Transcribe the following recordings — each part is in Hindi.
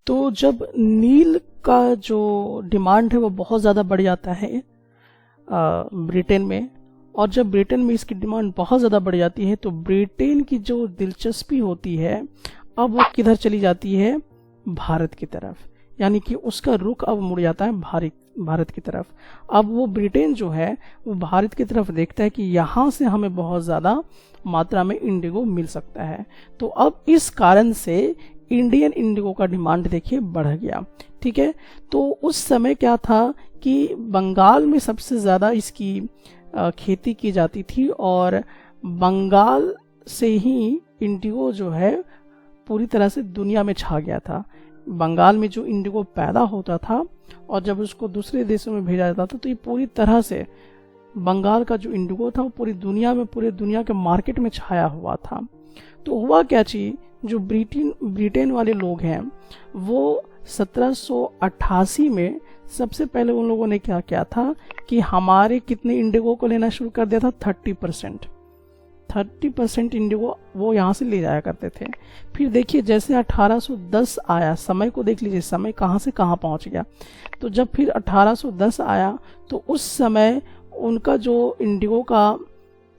तो जब नील का जो डिमांड है वो बहुत ज़्यादा बढ़ जाता है ब्रिटेन में, और जब ब्रिटेन में इसकी डिमांड बहुत ज़्यादा बढ़ जाती है तो ब्रिटेन की जो दिलचस्पी होती है अब वो किधर चली जाती है, भारत की तरफ। यानी कि उसका रुख अब मुड़ जाता है भारत की तरफ। अब वो ब्रिटेन जो है वो भारत की तरफ देखता है कि यहाँ से हमें बहुत ज़्यादा मात्रा में इंडिगो मिल सकता है। तो अब इस कारण से इंडियन इंडिगो का डिमांड देखिए बढ़ गया। ठीक है, तो उस समय क्या था कि बंगाल में सबसे ज़्यादा इसकी खेती की जाती थी, और बंगाल से ही इंडिगो जो है पूरी तरह से दुनिया में छा गया था। बंगाल में जो इंडिगो पैदा होता था और जब उसको दूसरे देशों में भेजा जाता था तो ये पूरी तरह से बंगाल का जो इंडिगो था वो पूरी दुनिया के मार्केट में छाया हुआ था। तो हुआ क्या चीज, जो ब्रिटेन वाले लोग हैं वो 1788 में सबसे पहले उन लोगों ने क्या किया था कि हमारे कितने इंडिगो को लेना शुरू कर दिया था, 30% इंडिगो वो यहाँ से ले जाया करते थे। फिर देखिए जैसे 1810 आया, समय को देख लीजिए, समय कहाँ से कहाँ पहुँच गया। तो जब फिर 1810 आया तो उस समय उनका जो इंडिगो का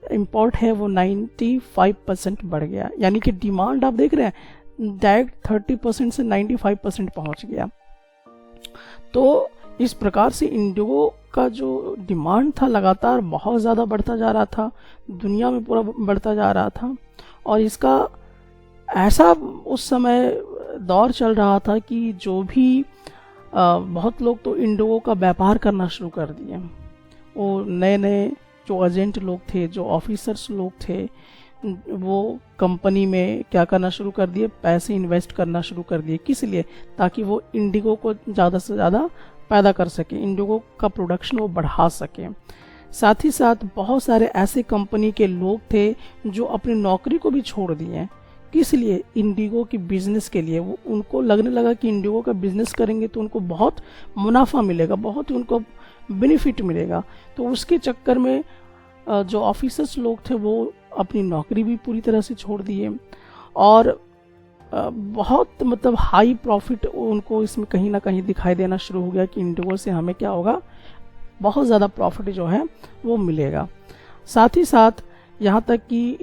इंपोर्ट है वो 95% बढ़ गया। यानी कि डिमांड आप देख रहे हैं डायरेक्ट 30% से 95% पहुँच गया। तो इस प्रकार से इंडिगो का जो डिमांड था लगातार बहुत ज़्यादा बढ़ता जा रहा था, दुनिया में पूरा बढ़ता जा रहा था। और इसका ऐसा उस समय दौर चल रहा था कि जो भी बहुत लोग तो इंडिगो का व्यापार करना शुरू कर दिए। वो नए नए जो एजेंट लोग थे, जो ऑफिसर्स लोग थे, वो कंपनी में क्या करना शुरू कर दिए, पैसे इन्वेस्ट करना शुरू कर दिए। किस लिए? ताकि वो इंडिगो को ज़्यादा से ज़्यादा पैदा कर सके, इंडिगो का प्रोडक्शन वो बढ़ा सके। साथ ही साथ बहुत सारे ऐसे कंपनी के लोग थे जो अपनी नौकरी को भी छोड़ दिए। किस लिए? इंडिगो की बिजनेस के लिए। वो उनको लगने लगा कि इंडिगो का बिजनेस करेंगे तो उनको बहुत मुनाफा मिलेगा, बहुत उनको बेनिफिट मिलेगा। तो उसके चक्कर में जो ऑफिसर्स लोग थे वो अपनी नौकरी भी पूरी तरह से छोड़ दिए, और बहुत मतलब हाई प्रॉफिट उनको इसमें कहीं ना कहीं दिखाई देना शुरू हो गया कि इंडिगो से हमें क्या होगा, बहुत ज़्यादा प्रॉफिट जो है वो मिलेगा। साथ ही साथ यहाँ तक कि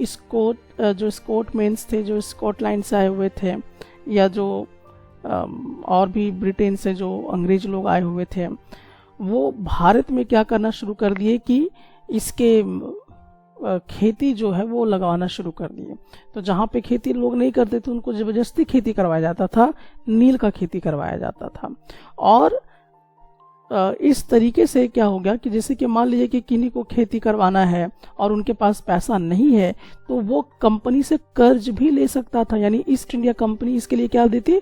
जो स्कॉटमैन्स थे, जो स्कॉटलैंड से आए हुए थे, या जो और भी ब्रिटेन से जो अंग्रेज लोग आए हुए थे, वो भारत में क्या करना शुरू कर दिए कि इसके खेती जो है वो लगाना शुरू कर दिए। तो जहाँ पे खेती लोग नहीं करते थे उनको जबरदस्ती खेती करवाया जाता था, नील का खेती करवाया जाता था। और इस तरीके से क्या हो गया कि जैसे कि मान लीजिए कि किन्हीं को खेती करवाना है और उनके पास पैसा नहीं है तो वो कंपनी से कर्ज भी ले सकता था। यानी ईस्ट इंडिया कंपनी इसके लिए क्या देती,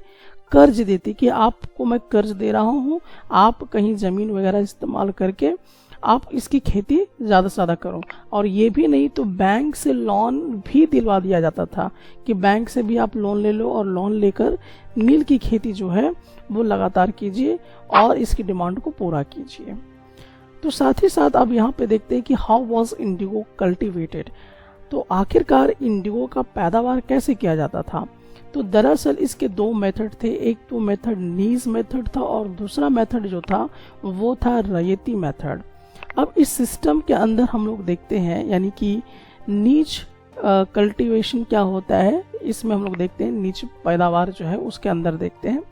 कर्ज देती कि आपको मैं कर्ज दे रहा हूँ, आप कहीं ज़मीन वगैरह इस्तेमाल करके आप इसकी खेती ज़्यादा से ज़्यादा करो। और ये भी नहीं तो बैंक से लोन भी दिलवा दिया जाता था कि बैंक से भी आप लोन ले लो और लोन लेकर नील की खेती जो है वो लगातार कीजिए और इसकी डिमांड को पूरा कीजिए। तो साथ ही साथ अब यहाँ पे देखते हैं कि हाउ वाज इंडिगो कल्टीवेटेड। तो आखिरकार इंडिगो का पैदावार कैसे किया जाता था। तो दरअसल इसके दो मेथड थे, एक तो मेथड नीज मेथड था और दूसरा मेथड जो था वो था रैयती मेथड। अब इस सिस्टम के अंदर हम लोग देखते हैं, यानी कि नीच कल्टीवेशन क्या होता है, इसमें हम लोग देखते हैं नीच पैदावार जो है उसके अंदर देखते हैं।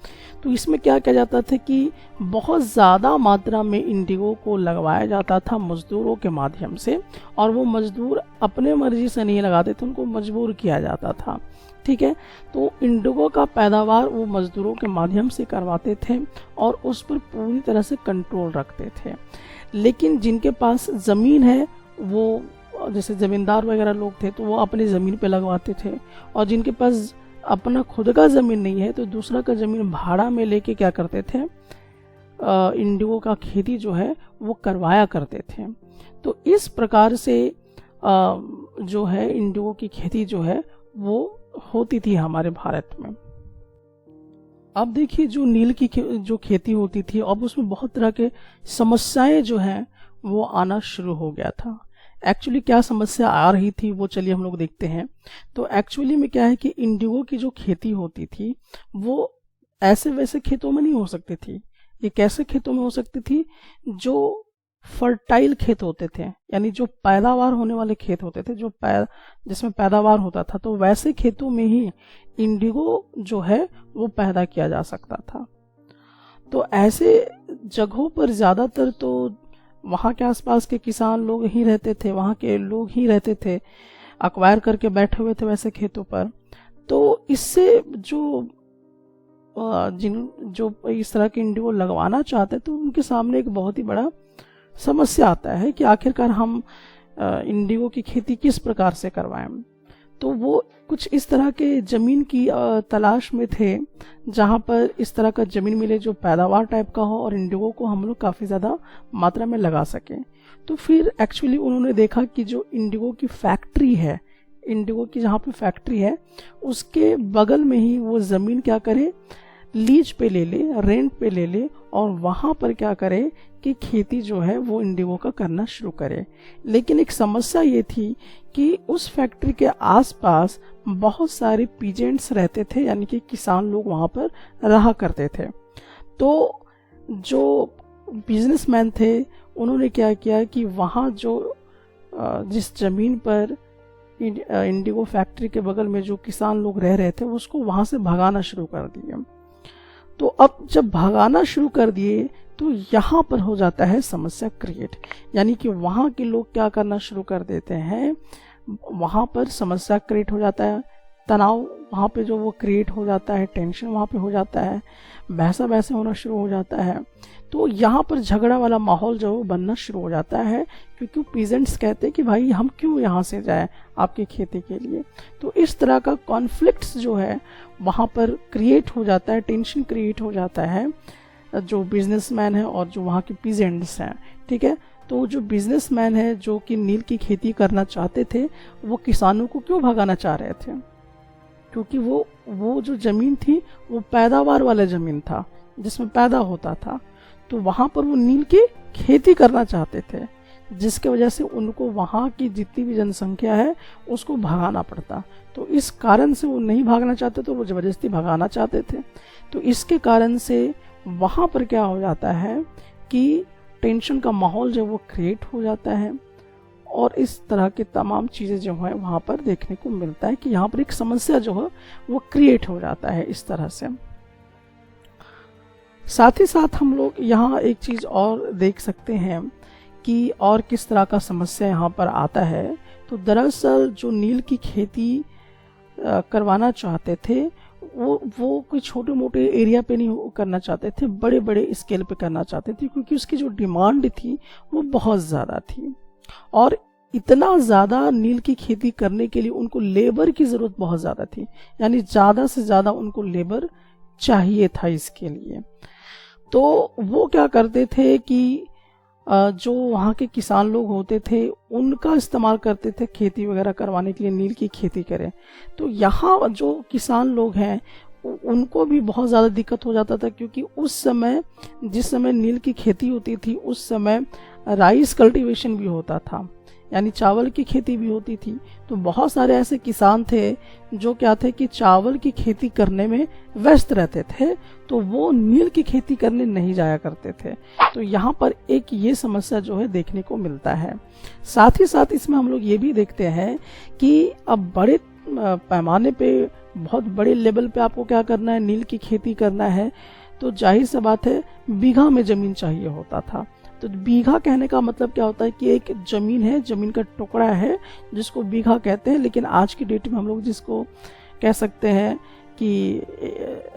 तो इसमें क्या किया जाता था कि बहुत ज़्यादा मात्रा में इंडिगो को लगवाया जाता था मजदूरों के माध्यम से, और वो मजदूर अपने मर्जी से नहीं लगाते थे, उनको मजबूर किया जाता था। ठीक है, तो इंडिगो का पैदावार वो मजदूरों के माध्यम से करवाते थे और उस पर पूरी तरह से कंट्रोल रखते थे। लेकिन जिनके पास ज़मीन है, वो जैसे ज़मींदार वगैरह लोग थे तो वो अपनी ज़मीन पे लगवाते थे, और जिनके पास अपना खुद का ज़मीन नहीं है तो दूसरा का ज़मीन भाड़ा में लेके क्या करते थे, इंडिगो का खेती जो है वो करवाया करते थे। तो इस प्रकार से जो है इंडिगो की खेती जो है वो होती थी हमारे भारत में। अब देखिए जो नील की जो खेती होती थी अब उसमें बहुत तरह के समस्याएं जो हैं वो आना शुरू हो गया था। एक्चुअली क्या समस्या आ रही थी वो चलिए हम लोग देखते हैं। तो एक्चुअली में क्या है कि इंडिगो की जो खेती होती थी वो ऐसे वैसे खेतों में नहीं हो सकती थी। ये कैसे खेतों में हो सकती थी? जो फर्टाइल खेत होते थे, यानी जो पैदावार होने वाले खेत होते थे, जिसमें पैदावार होता था, तो वैसे खेतों में ही इंडिगो जो है वो पैदा किया जा सकता था। तो ऐसे जगहों पर ज़्यादातर तो वहाँ के आसपास के किसान लोग ही रहते थे, वहाँ के लोग ही रहते थे, अक्वायर करके बैठे हुए थे वैसे खेतों पर। तो इससे जो इस तरह के इंडिगो लगवाना चाहते तो उनके सामने एक बहुत ही बड़ा समस्या आता है कि आखिरकार हम इंडिगो की खेती किस प्रकार से करवाएं। तो वो कुछ इस तरह के जमीन की तलाश में थे जहाँ पर इस तरह का जमीन मिले जो पैदावार टाइप का हो और इंडिगो को हम लोग काफ़ी ज़्यादा मात्रा में लगा सकें। तो फिर एक्चुअली उन्होंने देखा कि जो इंडिगो की फैक्ट्री है, इंडिगो की जहाँ पे फैक्ट्री है उसके बगल में ही वो ज़मीन क्या करे, लीज पे ले ले, रेंट पे ले ले, और वहाँ पर क्या करे कि खेती जो है वो इंडिगो का करना शुरू करे। लेकिन एक समस्या ये थी कि उस फैक्ट्री के आसपास बहुत सारे पीजेंट्स रहते थे, यानी कि किसान लोग वहाँ पर रहा करते थे। तो जो बिजनेसमैन थे उन्होंने क्या किया कि वहाँ जो जिस जमीन पर इंडिगो फैक्ट्री के बगल में जो किसान लोग रह रहे थे उसको वहाँ से भगाना शुरू कर दिया। तो अब जब भगाना शुरू कर दिए तो यहाँ पर हो जाता है समस्या क्रिएट, यानी कि वहाँ के लोग क्या करना शुरू कर देते हैं, वहाँ पर समस्या क्रिएट हो जाता है, तनाव वहाँ पे जो वो क्रिएट हो जाता है, टेंशन वहाँ पे हो जाता है, बहसा बहसे होना शुरू हो जाता है। तो यहाँ पर झगड़ा वाला माहौल जो बनना शुरू हो जाता है, क्योंकि पीजेंट्स कहते हैं कि भाई हम क्यों यहाँ से जाएं आपकी खेती के लिए। तो इस तरह का कॉन्फ्लिक्ट्स जो है वहाँ पर क्रिएट हो जाता है, टेंशन क्रिएट हो जाता है जो बिजनेसमैन है और जो वहाँ के पीजेंट्स हैं। ठीक है, तो जो बिजनेसमैन है जो कि नील की खेती करना चाहते थे वो किसानों को क्यों भगाना चाह रहे थे, क्योंकि वो जो जमीन थी वो पैदावार वाला जमीन था जिसमें पैदा होता था, तो वहाँ पर वो नील की खेती करना चाहते थे, जिसके वजह से उनको वहाँ की जितनी भी जनसंख्या है उसको भगाना पड़ता। तो इस कारण से वो नहीं भागना चाहते, तो वो ज़बरदस्ती भगाना चाहते थे। तो इसके कारण से वहाँ पर क्या हो जाता है कि टेंशन का माहौल जो वो क्रिएट हो जाता है, और इस तरह के तमाम चीज़ें जो है वहाँ पर देखने को मिलता है कि यहाँ पर एक समस्या जो है वो क्रिएट हो जाता है इस तरह से। साथ ही साथ हम लोग यहाँ एक चीज़ और देख सकते हैं कि और किस तरह का समस्या यहाँ पर आता है। तो दरअसल जो नील की खेती करवाना चाहते थे वो कोई छोटे मोटे एरिया पे नहीं करना चाहते थे, बड़े बड़े स्केल पे करना चाहते थे, क्योंकि उसकी जो डिमांड थी वो बहुत ज़्यादा थी, और इतना ज़्यादा नील की खेती करने के लिए उनको लेबर की ज़रूरत बहुत ज़्यादा थी, यानी ज़्यादा से ज़्यादा उनको लेबर चाहिए था इसके लिए। तो वो क्या करते थे कि जो वहाँ के किसान लोग होते थे उनका इस्तेमाल करते थे खेती वगैरह करवाने के लिए, नील की खेती करें। तो यहाँ जो किसान लोग हैं उनको भी बहुत ज़्यादा दिक्कत हो जाता था, क्योंकि उस समय जिस समय नील की खेती होती थी उस समय राइस कल्टीवेशन भी होता था, यानी चावल की खेती भी होती थी। तो बहुत सारे ऐसे किसान थे जो क्या थे कि चावल की खेती करने में व्यस्त रहते थे, तो वो नील की खेती करने नहीं जाया करते थे। तो यहाँ पर एक ये समस्या जो है देखने को मिलता है। साथ ही साथ इसमें हम लोग ये भी देखते हैं कि अब बड़े पैमाने पे, बहुत बड़े लेवल पे आपको क्या करना है, नील की खेती करना है, तो जाहिर सी बात है बीघा में ज़मीन चाहिए होता था। तो बीघा कहने का मतलब क्या होता है कि एक ज़मीन है, ज़मीन का टुकड़ा है जिसको बीघा कहते हैं, लेकिन आज की डेट में हम लोग जिसको कह सकते हैं कि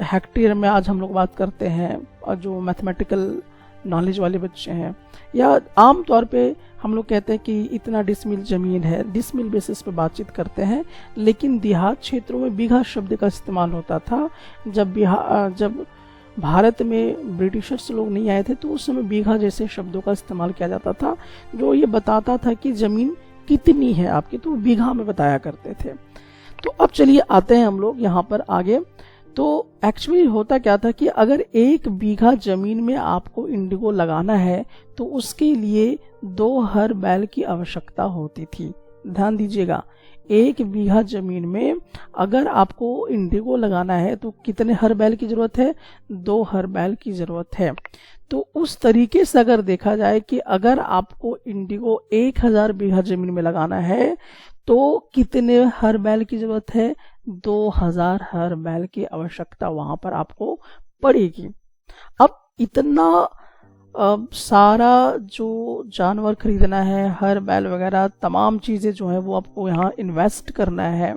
हेक्टेयर में आज हम लोग बात करते हैं, और जो मैथमेटिकल नॉलेज वाले बच्चे हैं, या आम तौर पे हम लोग कहते हैं कि इतना डिसमिल ज़मीन है, डिसमिल बेसिस पे बातचीत करते हैं। लेकिन देहात क्षेत्रों में बीघा शब्द का इस्तेमाल होता था। जब भारत में ब्रिटिशर्स लोग नहीं आए थे तो उस समय बीघा जैसे शब्दों का इस्तेमाल किया जाता था, जो ये बताता था कि ज़मीन कितनी है आपकी, तो बीघा में बताया करते थे। तो अब चलिए आते हैं हम लोग यहाँ पर आगे। तो एक्चुअली होता क्या था कि अगर 1 बीघा ज़मीन में आपको इंडिगो लगाना है तो उसके लिए 2 हर बैल की आवश्यकता होती थी। ध्यान दीजिएगा, 1 बीघा जमीन में अगर आपको इंडिगो लगाना है तो कितने हर बैल की जरूरत है? 2 हर बैल की जरूरत है। तो उस तरीके से अगर देखा जाए कि अगर आपको इंडिगो 1000 बीघा जमीन में लगाना है तो कितने हर बैल की जरूरत है? 2000 हर बैल की आवश्यकता वहां पर आपको पड़ेगी। अब इतना सारा जो जानवर खरीदना है, हर बैल वगैरह तमाम चीजें जो है वो आपको यहाँ इन्वेस्ट करना है,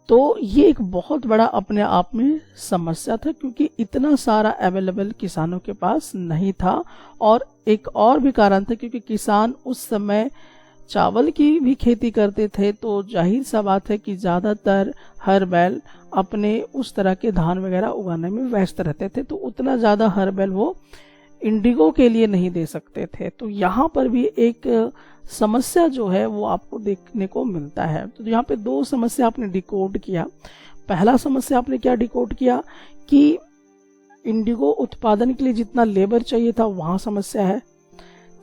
तो ये एक बहुत बड़ा अपने आप में समस्या था, क्योंकि इतना सारा अवेलेबल किसानों के पास नहीं था। और एक और भी कारण था, क्योंकि किसान उस समय चावल की भी खेती करते थे, तो जाहिर सा बात है कि ज़्यादातर हर बैल अपने उस तरह के धान वगैरह उगाने में व्यस्त रहते थे, तो उतना ज़्यादा हर बैल वो इंडिगो के लिए नहीं दे सकते थे। तो यहाँ पर भी एक समस्या जो है वो आपको देखने को मिलता है। तो यहाँ पे 2 समस्या आपने डिकोड किया। पहला समस्या आपने क्या डिकोड किया कि इंडिगो उत्पादन के लिए जितना लेबर चाहिए था वहाँ समस्या है।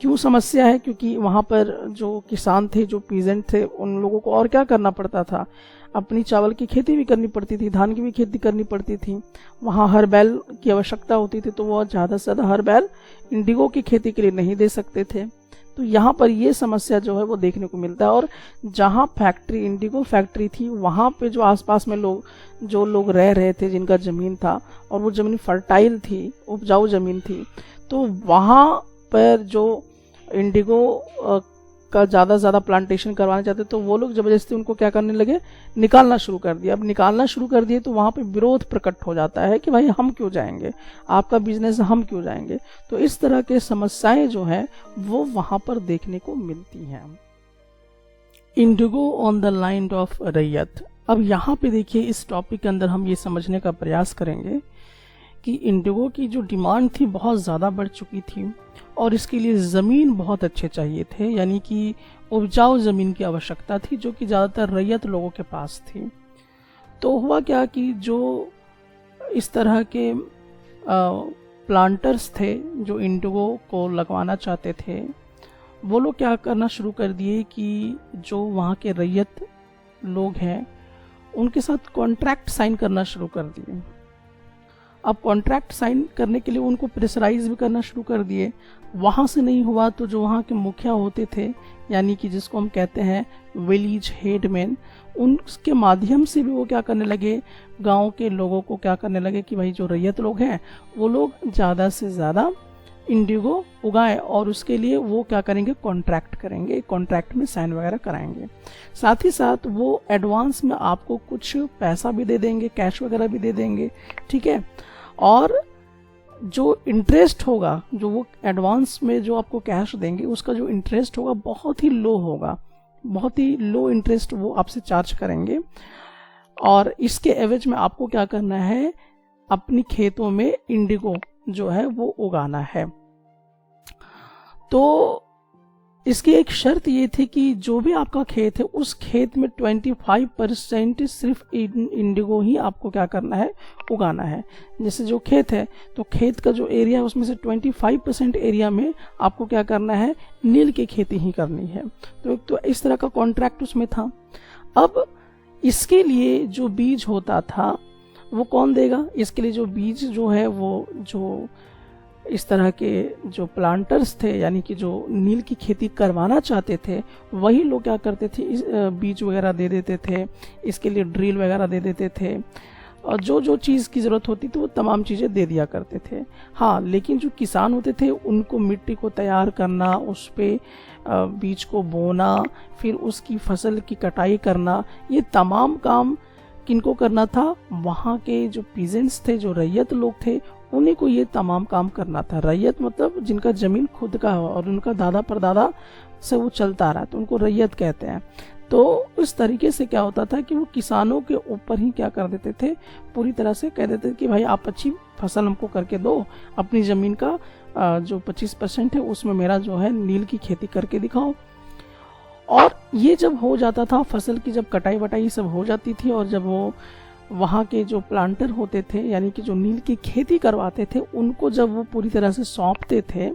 क्यों समस्या है? क्योंकि वहाँ पर जो किसान थे, जो पीजेंट थे, उन लोगों को और क्या करना पड़ता था? अपनी चावल की खेती भी करनी पड़ती थी, धान की भी खेती करनी पड़ती थी, वहाँ हर बैल की आवश्यकता होती थी, तो वो ज़्यादा से ज़्यादा हर बैल इंडिगो की खेती के लिए नहीं दे सकते थे। तो यहाँ पर ये समस्या जो है वो देखने को मिलता है। और जहाँ फैक्ट्री, इंडिगो फैक्ट्री थी, वहाँ पे जो आसपास में जो लोग रह रहे थे, जिनका ज़मीन था और वो ज़मीन फर्टाइल थी, उपजाऊ ज़मीन थी, तो वहाँ पर जो इंडिगो का ज़्यादा से ज़्यादा प्लांटेशन करवाना चाहते, तो वो लोग ज़बरदस्ती उनको क्या करने लगे? निकालना शुरू कर दिया। अब निकालना शुरू कर दिए तो वहाँ पे विरोध प्रकट हो जाता है कि भाई हम क्यों जाएंगे, आपका बिजनेस हम क्यों जाएंगे। तो इस तरह के समस्याएं जो हैं वो वहाँ पर देखने को मिलती हैं। Indigo on the line of रैयत। अब यहाँ पे देखिए, इस टॉपिक के अंदर हम ये समझने का प्रयास करेंगे कि इंडिगो की जो डिमांड थी बहुत ज़्यादा बढ़ चुकी थी और इसके लिए ज़मीन बहुत अच्छे चाहिए थे, यानी कि उपजाऊ ज़मीन की आवश्यकता थी, जो कि ज़्यादातर रैयत लोगों के पास थी। तो हुआ क्या कि जो इस तरह के प्लांटर्स थे जो इंडिगो को लगवाना चाहते थे, वो लोग क्या करना शुरू कर दिए कि जो वहाँ के रैयत लोग हैं उनके साथ कॉन्ट्रैक्ट साइन करना शुरू कर दिए। अब कॉन्ट्रैक्ट साइन करने के लिए उनको प्रेशराइज भी करना शुरू कर दिए। वहाँ से नहीं हुआ तो जो वहाँ के मुखिया होते थे, यानी कि जिसको हम कहते हैं विलेज हेडमैन, उनके माध्यम से भी वो क्या करने लगे, गांव के लोगों को क्या करने लगे कि भाई जो रैयत लोग हैं वो लोग ज़्यादा से ज़्यादा इंडिगो उगाएं और उसके लिए वो क्या करेंगे, कॉन्ट्रैक्ट करेंगे, कॉन्ट्रैक्ट में साइन वगैरह कराएंगे। साथ ही साथ वो एडवांस में आपको कुछ पैसा भी दे देंगे, कैश वगैरह भी दे देंगे, ठीक है। और जो इंटरेस्ट होगा, जो वो एडवांस में जो आपको कैश देंगे, उसका जो इंटरेस्ट होगा बहुत ही लो होगा, बहुत ही लो इंटरेस्ट वो आपसे चार्ज करेंगे। और इसके एवज में आपको क्या करना है, अपनी खेतों में इंडिगो जो है वो उगाना है। तो इसकी एक शर्त ये थी कि जो भी आपका खेत है उस खेत में 25% सिर्फ इंडिगो ही आपको क्या करना है, उगाना है। जैसे जो खेत है तो खेत का जो एरिया है उसमें से 25% एरिया में आपको क्या करना है, नील की खेती ही करनी है। तो इस तरह का कॉन्ट्रैक्ट उसमें था। अब इसके लिए जो बीज होता था वो कौन देगा? इसके लिए जो बीज जो है वो जो इस तरह के जो प्लांटर्स थे, यानी कि जो नील की खेती करवाना चाहते थे, वही लोग क्या करते थे, इस बीज वगैरह दे देते थे, इसके लिए ड्रिल वगैरह दे देते थे, और जो जो चीज़ की ज़रूरत होती थी वो तमाम चीज़ें दे दिया करते थे। हाँ, लेकिन जो किसान होते थे उनको मिट्टी को तैयार करना, उस पे बीज को बोना, फिर उसकी फसल की कटाई करना, ये तमाम काम किनको करना था? वहाँ के जो पीजेंट्स थे, जो रैयत लोग थे, उन्हीं को ये तमाम काम करना था। रैयत मतलब जिनका जमीन खुद का हो और उनका दादा परदादा से वो चलता आ रहा है, तो उनको रैयत कहते हैं। तो उस तरीके से क्या होता था कि वो किसानों के ऊपर ही क्या कर देते थे, पूरी तरह से कह देते थे कि भाई आप अच्छी फसल हमको करके दो, अपनी ज़मीन का जो 25% है उसमें मेरा जो है नील की खेती करके दिखाओ। और ये जब हो जाता था, फसल की जब कटाई वटाई सब हो जाती थी, और जब वो वहाँ के जो प्लांटर होते थे, यानी कि जो नील की खेती करवाते थे, उनको जब वो पूरी तरह से सौंपते थे,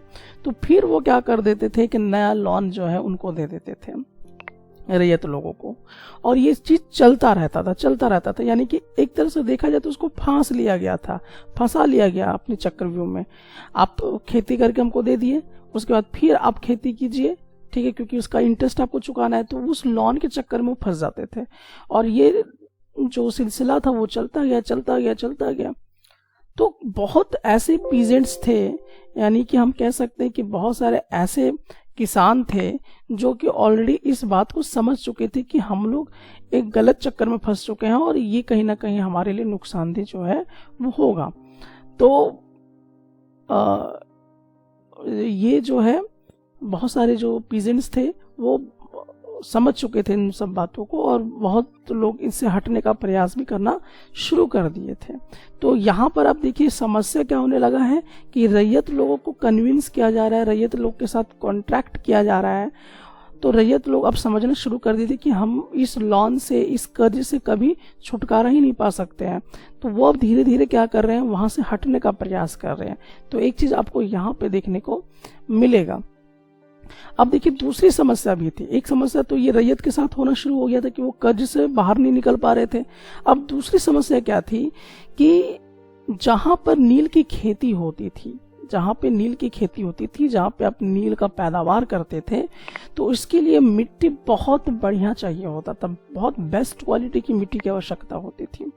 तो फिर वो क्या कर देते थे कि नया लॉन जो है उनको दे देते थे। रैयत लोगों को। और ये चीज चलता रहता था, यानी कि एक तरह से देखा जाए तो उसको फांस लिया गया था, फंसा लिया गया अपने चक्रव्यूह में। आप खेती करके हमको दे दिए, उसके बाद फिर आप खेती कीजिए, ठीक है, क्योंकि उसका इंटरेस्ट आपको चुकाना है, तो उस लोन के चक्कर में वो फंस जाते थे। और ये जो सिलसिला था वो चलता गया। तो बहुत ऐसे पीजेंट्स थे, यानी कि हम कह सकते हैं कि बहुत सारे ऐसे किसान थे जो कि ऑलरेडी इस बात को समझ चुके थे कि हम लोग एक गलत चक्कर में फंस चुके हैं और ये कहीं ना कहीं हमारे लिए नुकसानदेह जो है वो होगा। तो ये जो है बहुत सारे जो पीजेंट्स थे वो समझ चुके थे इन सब बातों को, और बहुत लोग इनसे हटने का प्रयास भी करना शुरू कर दिए थे। तो यहाँ पर आप देखिए समस्या क्या होने लगा है कि रैयत लोगों को कन्विंस किया जा रहा है, रैयत लोग के साथ कॉन्ट्रैक्ट किया जा रहा है। तो रैयत लोग अब समझना शुरू कर दिए थे कि हम इस लोन से, इस कर्ज से कभी छुटकारा ही नहीं पा सकते हैं। तो वो अब धीरे धीरे क्या कर रहे हैं, वहां से हटने का प्रयास कर रहे हैं। तो एक चीज आपको यहाँ पे देखने को मिलेगा। अब देखिए दूसरी समस्या भी थी। एक समस्या तो ये रैयत के साथ होना शुरू हो गया था कि वो कर्ज से बाहर नहीं निकल पा रहे थे। अब दूसरी समस्या क्या थी कि जहां पर नील की खेती होती थी, जहां पे आप नील का पैदावार करते थे, तो इसके लिए मिट्टी बहुत बढ़िया चाहिए होता था, बहुत बेस्ट क्वालिटी की मिट्टी की आवश्यकता होती थी।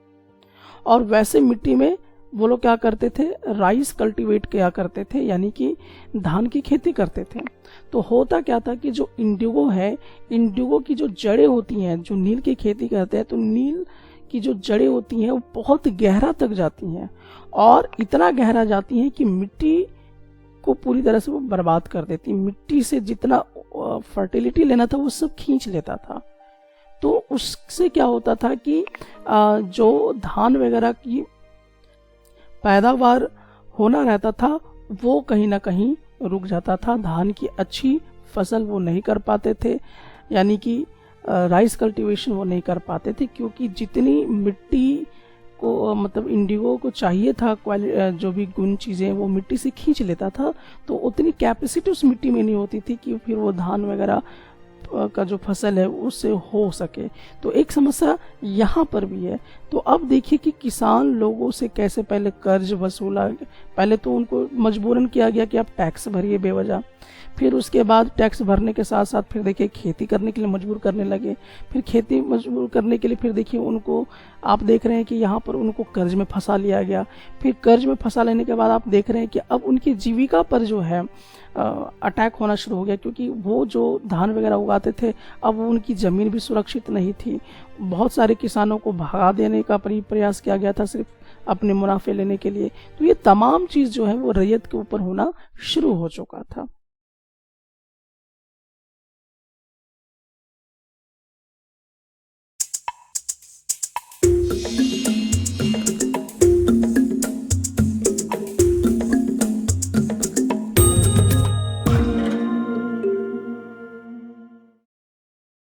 और वैसे मिट्टी में वो लोग क्या करते थे, राइस कल्टीवेट किया करते थे, यानी कि धान की खेती करते थे। तो होता क्या था कि जो इंडिगो है, इंडिगो की जो जड़ें होती हैं, जो नील की खेती करते हैं, तो नील की जो जड़ें होती हैं वो बहुत गहरा तक जाती हैं, और इतना गहरा जाती हैं कि मिट्टी को पूरी तरह से वो बर्बाद कर देती। मिट्टी से जितना फर्टिलिटी लेना था वो सब खींच लेता था। तो उससे क्या होता था कि जो धान वगैरह की पैदावार होना रहता था वो कहीं ना कहीं रुक जाता था। धान की अच्छी फसल वो नहीं कर पाते थे, यानी कि राइस कल्टीवेशन वो नहीं कर पाते थे, क्योंकि जितनी मिट्टी को मतलब इंडिगो को चाहिए था, जो भी गुण चीज़ें वो मिट्टी से खींच लेता था, तो उतनी कैपेसिटी उस मिट्टी में नहीं होती थी कि फिर वो धान वगैरह का जो फसल है उससे हो सके। तो एक समस्या यहाँ पर भी है। तो अब देखिए कि किसान लोगों से कैसे पहले कर्ज वसूला, पहले तो उनको मजबूरन किया गया कि आप टैक्स भरिए बेवजह, फिर उसके बाद टैक्स भरने के साथ साथ फिर देखिए खेती करने के लिए मजबूर करने लगे, फिर खेती मजबूर करने के लिए फिर देखिए उनको आप देख रहे हैं कि यहाँ पर उनको कर्ज में फंसा लिया गया। फिर कर्ज में फंसा लेने के बाद आप देख रहे हैं कि अब उनकी जीविका पर जो है अटैक होना शुरू हो गया, क्योंकि वो जो धान वगैरह उगाते थे अब उनकी ज़मीन भी सुरक्षित नहीं थी। बहुत सारे किसानों को भगा देने का प्रयास किया गया था सिर्फ अपने मुनाफे लेने के लिए। तो ये तमाम चीज़ जो है वो रैयत के ऊपर होना शुरू हो चुका था।